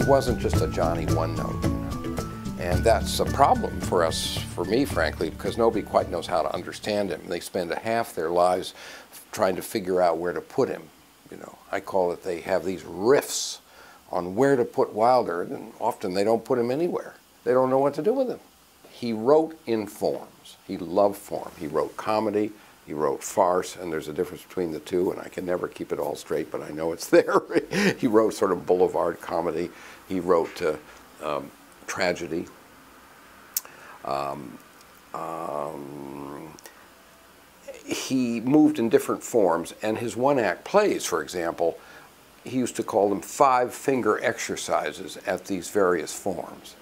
He wasn't just a Johnny one note. And that's a problem for us, for me, frankly, because nobody quite knows how to understand him. They spend half their lives trying to figure out where to put him. You know, I call it, they have these riffs on where to put Wilder, and often they don't put him anywhere. They don't know what to do with him. He wrote in forms. He loved form. He wrote comedy, he wrote farce, and there's a difference between the two, and I can never keep it all straight, but I know it's there. He wrote sort of boulevard comedy. He wrote tragedy. He moved in different forms, and his one-act plays, for example, he used to call them five-finger exercises at these various forms.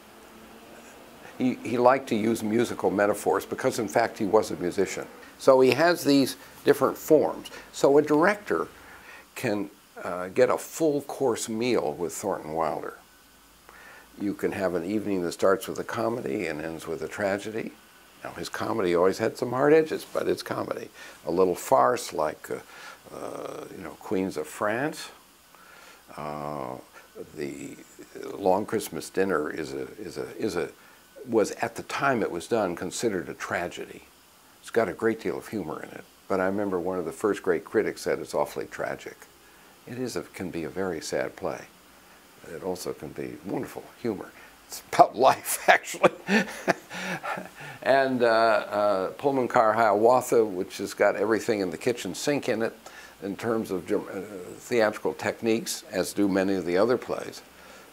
He liked to use musical metaphors because, in fact, he was a musician. So he has these different forms. So a director can get a full-course meal with Thornton Wilder. You can have an evening that starts with a comedy and ends with a tragedy. Now, his comedy always had some hard edges, but it's comedy. A little farce like, you know, Queens of France. The Long Christmas Dinner was, at the time it was done, considered a tragedy. It's got a great deal of humor in it. But I remember one of the first great critics said it's awfully tragic. It can be a very sad play. It also can be wonderful humor. It's about life, actually. And Pullman Car Hiawatha, which has got everything in the kitchen sink in it in terms of theatrical techniques, as do many of the other plays.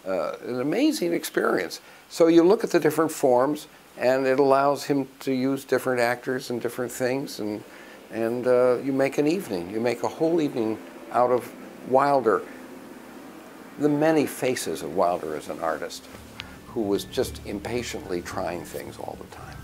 An amazing experience. So you look at the different forms, and it allows him to use different actors and different things, and you make an evening. You make a whole evening out of Wilder. The many faces of Wilder as an artist, who was just impatiently trying things all the time.